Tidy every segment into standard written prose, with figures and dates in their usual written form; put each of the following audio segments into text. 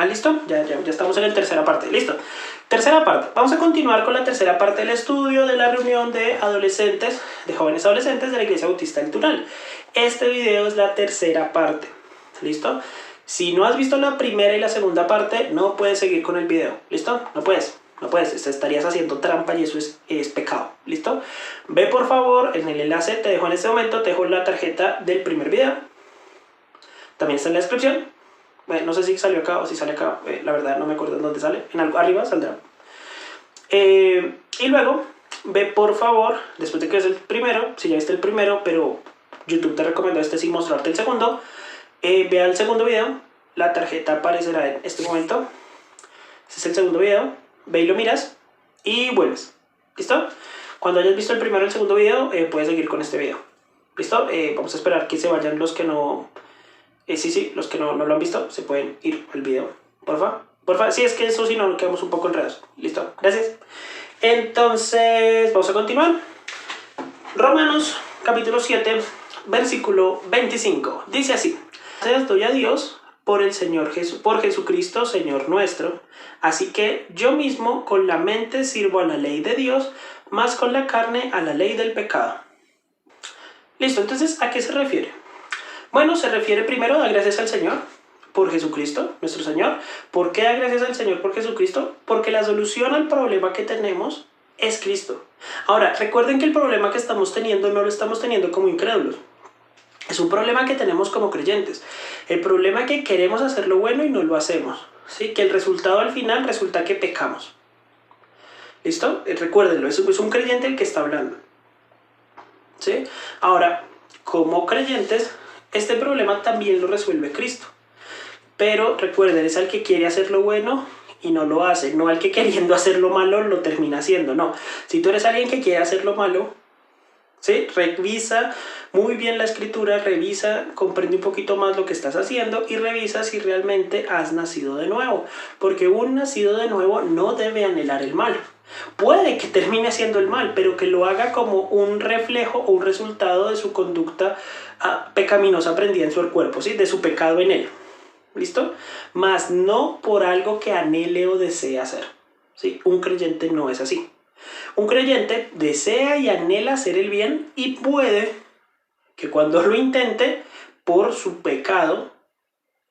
¿Listo? Ya estamos en la tercera parte. Listo. Tercera parte. Vamos a continuar con la tercera parte del estudio de la reunión de adolescentes, de jóvenes adolescentes de la Iglesia Bautista del Tunal. Este video es la tercera parte. ¿Listo? Si no has visto la primera y la segunda parte, no puedes seguir con el video. ¿Listo? No puedes. No puedes, estarías haciendo trampa y eso es pecado. ¿Listo? Ve por favor en el enlace, te dejo en este momento, te dejo la tarjeta del primer video. También está en la descripción. No sé si salió acá o si sale acá, la verdad no me acuerdo en dónde sale. En algo arriba saldrá. Y luego, ve por favor, después de que es el primero, si ya viste el primero, pero YouTube te recomendó este sin mostrarte el segundo, ve al segundo video. La tarjeta aparecerá en este momento. Este es el segundo video. Ve y lo miras y vuelves. ¿Listo? Cuando hayas visto el primero y el segundo video, puedes seguir con este video. ¿Listo? Vamos a esperar que se vayan los que no... sí, los que no lo han visto, se pueden ir al video. Porfa. Sí, es que eso si no, nos quedamos un poco enredados. ¿Listo? Gracias. Entonces, vamos a continuar. Romanos, capítulo 7, versículo 25. Dice así: gracias doy a Dios por el Señor por Jesucristo, Señor nuestro. Así que yo mismo con la mente sirvo a la ley de Dios, más con la carne a la ley del pecado. Listo, entonces, ¿a qué se refiere? Bueno, se refiere primero a gracias al Señor por Jesucristo, nuestro Señor. ¿Por qué da gracias al Señor por Jesucristo? Porque la solución al problema que tenemos es Cristo. Ahora, recuerden que el problema que estamos teniendo no lo estamos teniendo como incrédulos. Es un problema que tenemos como creyentes. El problema es que queremos hacer lo bueno y no lo hacemos. ¿Sí? Que el resultado al final resulta que pecamos. ¿Listo? Recuérdenlo, es un creyente el que está hablando. ¿Sí? Ahora, como creyentes, este problema también lo resuelve Cristo. Pero recuerden, es al que quiere hacer lo bueno y no lo hace. No al que queriendo hacer lo malo lo termina haciendo. No. Si tú eres alguien que quiere hacer lo malo, ¿sí? Revisa muy bien la escritura, revisa, comprende un poquito más lo que estás haciendo y revisa si realmente has nacido de nuevo. Porque un nacido de nuevo no debe anhelar el mal. Puede que termine haciendo el mal, pero que lo haga como un reflejo o un resultado de su conducta pecaminosa aprendida en su cuerpo, ¿sí? De su pecado en él. ¿Listo? Mas no por algo que anhele o desee hacer. ¿Sí? Un creyente no es así. Un creyente desea y anhela hacer el bien y puede que cuando lo intente, por su pecado,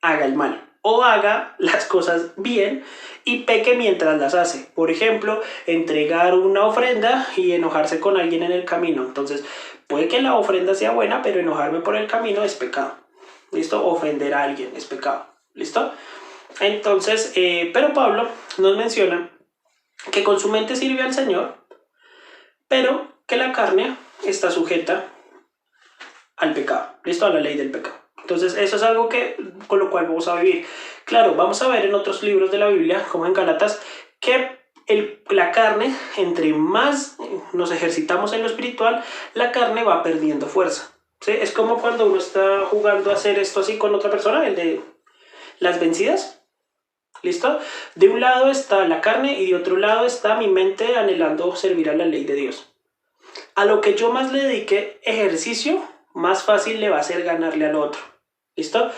haga el mal. O haga las cosas bien y peque mientras las hace. Por ejemplo, entregar una ofrenda y enojarse con alguien en el camino. Entonces, puede que la ofrenda sea buena, pero enojarme por el camino es pecado. ¿Listo? Ofender a alguien es pecado. ¿Listo? Entonces, pero Pablo nos menciona que con su mente sirve al Señor, pero que la carne está sujeta al pecado. ¿Listo? A la ley del pecado. Entonces, eso es algo con lo cual vamos a vivir. Claro, vamos a ver en otros libros de la Biblia, como en Gálatas, que la carne, entre más nos ejercitamos en lo espiritual, la carne va perdiendo fuerza. ¿Sí? Es como cuando uno está jugando a hacer esto así con otra persona, el de las vencidas. ¿Listo? De un lado está la carne y de otro lado está mi mente anhelando servir a la ley de Dios. A lo que yo más le dedique ejercicio, más fácil le va a ser ganarle al otro. ¿Listo?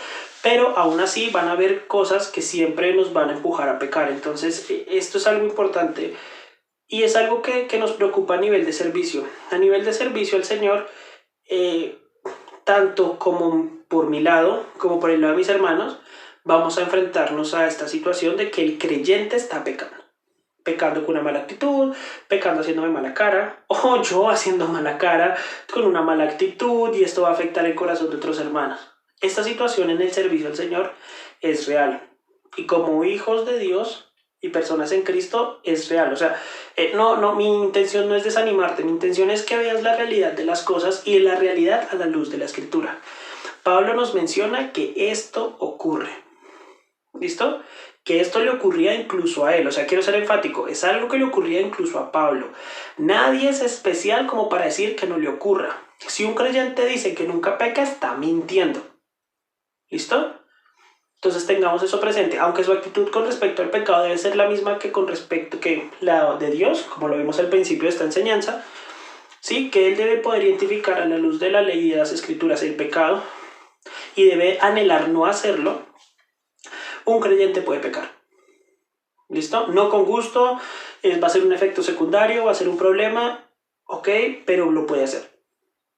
Pero aún así van a haber cosas que siempre nos van a empujar a pecar. Entonces, esto es algo importante y es algo que nos preocupa a nivel de servicio. A nivel de servicio al Señor, tanto como por mi lado, como por el lado de mis hermanos, vamos a enfrentarnos a esta situación de que el creyente está pecando. Pecando con una mala actitud, pecando haciéndome mala cara, o yo haciendo mala cara con una mala actitud, y esto va a afectar el corazón de otros hermanos. Esta situación en el servicio al Señor es real. Y como hijos de Dios y personas en Cristo es real. O sea, mi intención no es desanimarte, mi intención es que veas la realidad de las cosas y la realidad a la luz de la Escritura. Pablo nos menciona que esto ocurre. ¿Listo? Que esto le ocurría incluso a él. O sea, quiero ser enfático, es algo que le ocurría incluso a Pablo. Nadie es especial como para decir que no le ocurra. Si un creyente dice que nunca peca, está mintiendo. ¿Listo? Entonces tengamos eso presente, aunque su actitud con respecto al pecado debe ser la misma que con respecto que la de Dios, como lo vimos al principio de esta enseñanza, ¿sí? Que él debe poder identificar a la luz de la ley y de las escrituras el pecado y debe anhelar no hacerlo. un creyente puede pecar. ¿Listo? No con gusto, va a ser un efecto secundario, va a ser un problema, ok, pero lo puede hacer.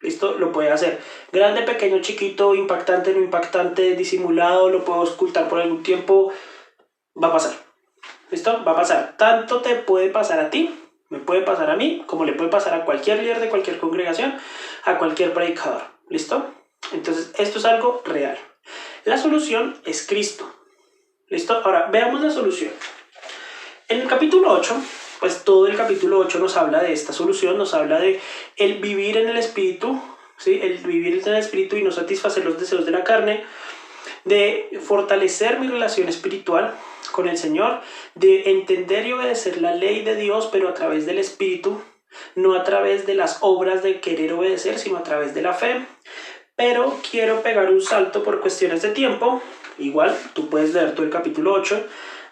¿Listo? Lo puede hacer. Grande, pequeño, chiquito, impactante, no impactante, disimulado, lo puedo ocultar por algún tiempo, va a pasar. ¿Listo? Va a pasar. Tanto te puede pasar a ti, me puede pasar a mí, como le puede pasar a cualquier líder de cualquier congregación, a cualquier predicador. ¿Listo? Entonces, esto es algo real. La solución es Cristo. ¿Listo? Ahora, veamos la solución. En el capítulo 8, pues todo el capítulo 8 nos habla de esta solución, nos habla de el vivir en el Espíritu, ¿sí? El vivir en el Espíritu y no satisfacer los deseos de la carne, de fortalecer mi relación espiritual con el Señor, de entender y obedecer la ley de Dios, pero a través del Espíritu, no a través de las obras de querer obedecer, sino a través de la fe. Pero quiero pegar un salto por cuestiones de tiempo. Igual, tú puedes leer todo el capítulo 8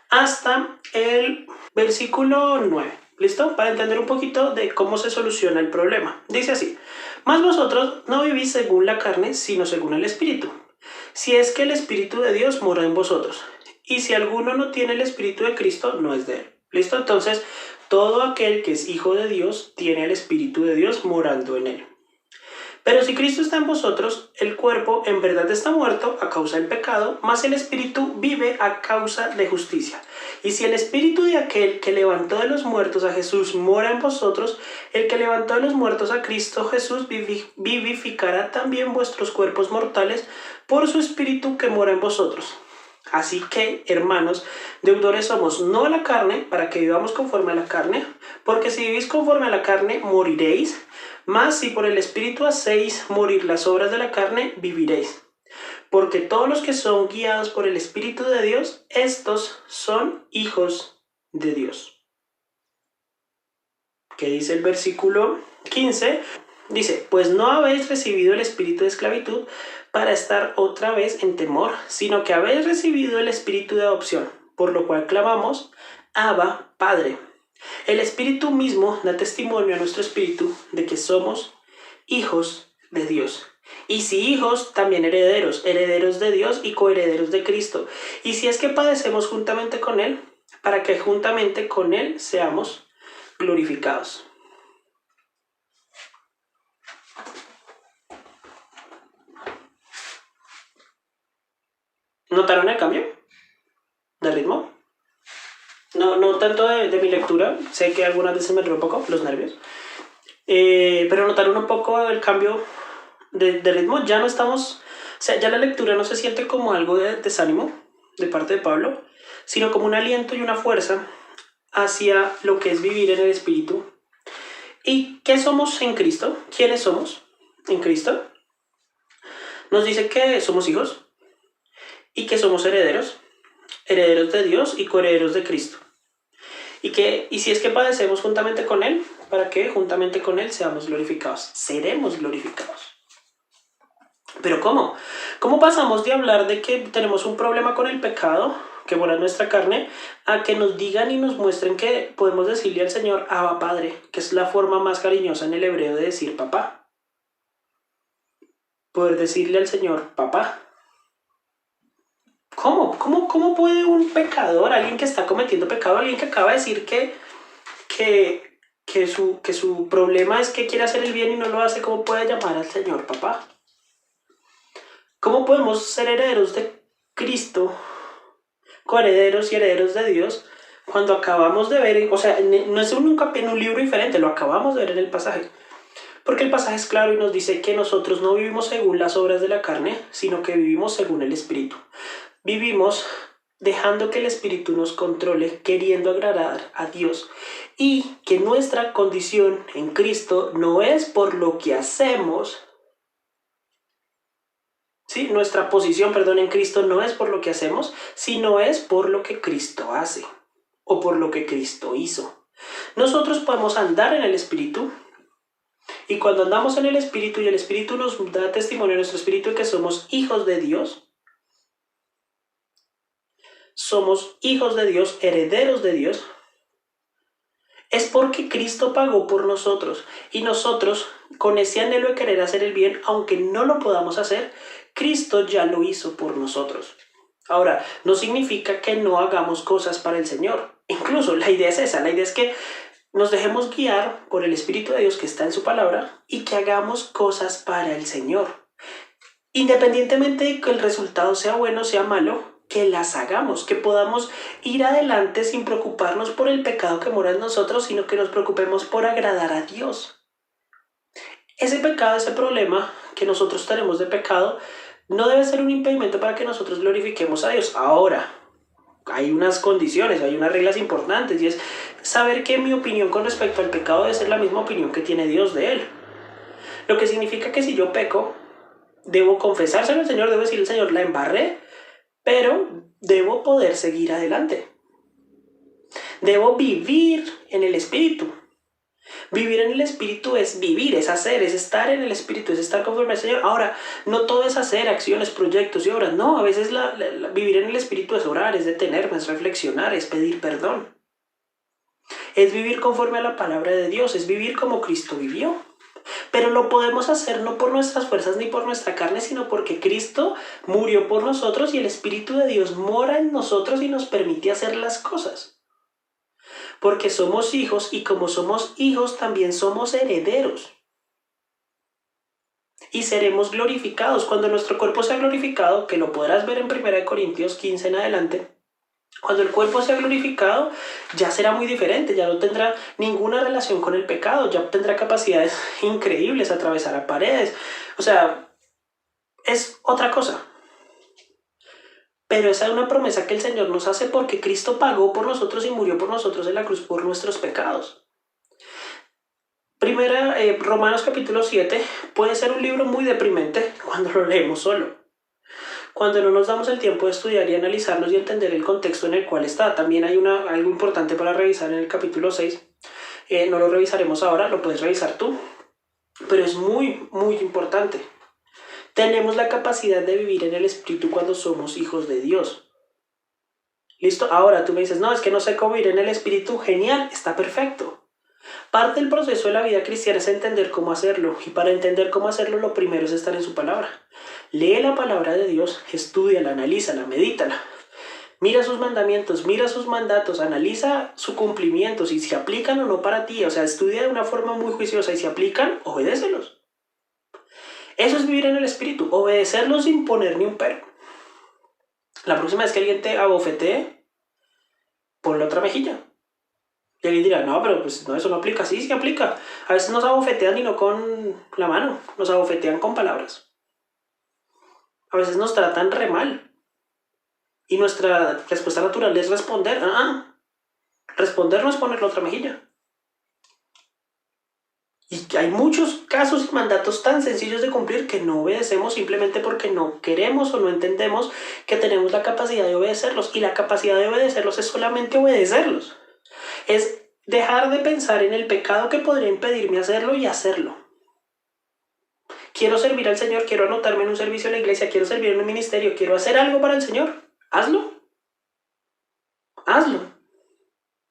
hasta el versículo 9. ¿Listo? Para entender un poquito de cómo se soluciona el problema. Dice así: mas vosotros no vivís según la carne, sino según el Espíritu. Si es que el Espíritu de Dios mora en vosotros. Y si alguno no tiene el Espíritu de Cristo, no es de él. ¿Listo? Entonces, todo aquel que es hijo de Dios tiene el Espíritu de Dios morando en él. Pero si Cristo está en vosotros, el cuerpo en verdad está muerto a causa del pecado, mas el Espíritu vive a causa de justicia. Y si el Espíritu de aquel que levantó de los muertos a Jesús mora en vosotros, el que levantó de los muertos a Cristo Jesús vivificará también vuestros cuerpos mortales por su Espíritu que mora en vosotros. Así que, hermanos, deudores somos no a la carne, para que vivamos conforme a la carne, porque si vivís conforme a la carne, moriréis. Mas si por el Espíritu hacéis morir las obras de la carne, viviréis. Porque todos los que son guiados por el Espíritu de Dios, estos son hijos de Dios. ¿Qué dice el versículo 15? Dice: pues no habéis recibido el espíritu de esclavitud para estar otra vez en temor, sino que habéis recibido el espíritu de adopción, por lo cual clamamos: Abba, Padre. El Espíritu mismo da testimonio a nuestro espíritu de que somos hijos de Dios. Y si hijos, también herederos, herederos de Dios y coherederos de Cristo. Y si es que padecemos juntamente con Él, para que juntamente con Él seamos glorificados. ¿Notaron el cambio de ritmo? No tanto de mi lectura, sé que algunas veces me río un poco los nervios, pero notaron un poco el cambio de ritmo. Ya no estamos, o sea, ya la lectura no se siente como algo de desánimo de parte de Pablo, sino como un aliento y una fuerza hacia lo que es vivir en el Espíritu. ¿Y qué somos en Cristo? ¿Quiénes somos en Cristo? Nos dice que somos hijos y que somos herederos, herederos de Dios y coherederos de Cristo. Y si es que padecemos juntamente con Él, para que juntamente con Él seamos glorificados. Seremos glorificados. ¿Pero cómo? ¿Cómo pasamos de hablar de que tenemos un problema con el pecado, que mora en nuestra carne, a que nos digan y nos muestren que podemos decirle al Señor Abba, Padre, que es la forma más cariñosa en el hebreo de decir papá? Poder decirle al Señor papá. ¿Cómo puede un pecador, alguien que está cometiendo pecado, alguien que acaba de decir que su problema es que quiere hacer el bien y no lo hace, cómo puede llamar al Señor papá? ¿Cómo podemos ser herederos de Cristo, coherederos y herederos de Dios, cuando acabamos de ver, o sea, no es en un libro diferente, lo acabamos de ver en el pasaje? Porque el pasaje es claro y nos dice que nosotros no vivimos según las obras de la carne, sino que vivimos según el Espíritu. Vivimos dejando que el Espíritu nos controle, queriendo agradar a Dios. Y que nuestra condición en Cristo no es por lo que hacemos. ¿Sí? Nuestra posición, en Cristo no es por lo que hacemos, sino es por lo que Cristo hace o por lo que Cristo hizo. Nosotros podemos andar en el Espíritu. Y cuando andamos en el Espíritu y el Espíritu nos da testimonio a nuestro espíritu de que somos hijos de Dios, somos hijos de Dios, herederos de Dios, es porque Cristo pagó por nosotros. Y nosotros, con ese anhelo de querer hacer el bien, aunque no lo podamos hacer, Cristo ya lo hizo por nosotros. Ahora, no significa que no hagamos cosas para el Señor. Incluso la idea es esa, la idea es que nos dejemos guiar por el Espíritu de Dios que está en su palabra y que hagamos cosas para el Señor. Independientemente de que el resultado sea bueno o sea malo, que las hagamos, que podamos ir adelante sin preocuparnos por el pecado que mora en nosotros, sino que nos preocupemos por agradar a Dios. Ese pecado, ese problema que nosotros tenemos de pecado, no debe ser un impedimento para que nosotros glorifiquemos a Dios. Ahora, hay unas condiciones, hay unas reglas importantes, y es saber que mi opinión con respecto al pecado debe ser la misma opinión que tiene Dios de él. Lo que significa que si yo peco, debo confesárselo al Señor, debo decirle al Señor, la embarré, pero debo poder seguir adelante. Debo vivir en el Espíritu. Vivir en el Espíritu es vivir, es hacer, es estar en el Espíritu, es estar conforme al Señor. Ahora, no todo es hacer acciones, proyectos y obras. No, a veces vivir en el Espíritu es orar, es detenerme, es reflexionar, es pedir perdón. Es vivir conforme a la palabra de Dios, es vivir como Cristo vivió. Pero lo podemos hacer no por nuestras fuerzas ni por nuestra carne, sino porque Cristo murió por nosotros y el Espíritu de Dios mora en nosotros y nos permite hacer las cosas. Porque somos hijos y como somos hijos también somos herederos. Y seremos glorificados. Cuando nuestro cuerpo sea glorificado, que lo podrás ver en 1 Corintios 15 en adelante, cuando el cuerpo sea glorificado, ya será muy diferente, ya no tendrá ninguna relación con el pecado, ya tendrá capacidades increíbles, atravesar a paredes. O sea, es otra cosa. Pero esa es una promesa que el Señor nos hace porque Cristo pagó por nosotros y murió por nosotros en la cruz por nuestros pecados. Romanos capítulo 7 puede ser un libro muy deprimente cuando lo leemos solo. Cuando no nos damos el tiempo de estudiar y analizarlos y entender el contexto en el cual está. También hay algo importante para revisar en el capítulo 6. No lo revisaremos ahora, lo puedes revisar tú. Pero es muy, muy importante. Tenemos la capacidad de vivir en el Espíritu cuando somos hijos de Dios. ¿Listo? Ahora tú me dices, no, es que no sé cómo vivir en el Espíritu. Genial, está perfecto. Parte del proceso de la vida cristiana es entender cómo hacerlo. Y para entender cómo hacerlo, lo primero es estar en su palabra. Lee la palabra de Dios, estúdiala, analízala, medítala. Mira sus mandamientos, mira sus mandatos, analiza su cumplimiento, si se aplican o no para ti. O sea, estudia de una forma muy juiciosa y si aplican, obedécelos. Eso es vivir en el Espíritu, obedecerlos sin poner ni un pero. La próxima vez que alguien te abofetee, ponle otra mejilla. Y alguien dirá, no, pero pues no, eso no aplica. Sí, sí aplica. A veces nos abofetean y no con la mano, nos abofetean con palabras. A veces nos tratan re mal. Y nuestra respuesta natural es responder. Responder no es ponerle otra mejilla. Y hay muchos casos y mandatos tan sencillos de cumplir que no obedecemos simplemente porque no queremos o no entendemos que tenemos la capacidad de obedecerlos. Y la capacidad de obedecerlos es solamente obedecerlos. Es dejar de pensar en el pecado que podría impedirme hacerlo y hacerlo. Quiero servir al Señor, quiero anotarme en un servicio en la iglesia, quiero servir en un ministerio, quiero hacer algo para el Señor. Hazlo. Hazlo.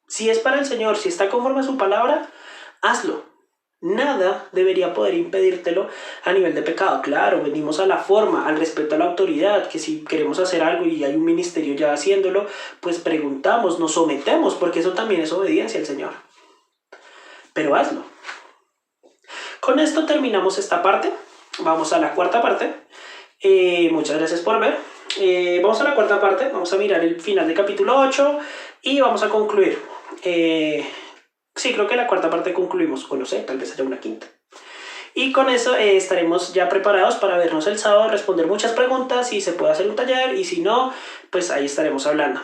Si es para el Señor, si está conforme a su palabra, hazlo. Nada debería poder impedírtelo a nivel de pecado. Claro, venimos a la forma, al respeto a la autoridad, que si queremos hacer algo y hay un ministerio ya haciéndolo, pues preguntamos, nos sometemos, porque eso también es obediencia al Señor. Pero hazlo. Con esto terminamos esta parte. Vamos a la cuarta parte. Muchas gracias por ver. Vamos a la cuarta parte. Vamos a mirar el final del capítulo 8 y vamos a concluir. Sí, creo que la cuarta parte concluimos, o no sé, tal vez haya una quinta. Y con eso estaremos ya preparados para vernos el sábado, responder muchas preguntas, si se puede hacer un taller y si no, pues ahí estaremos hablando.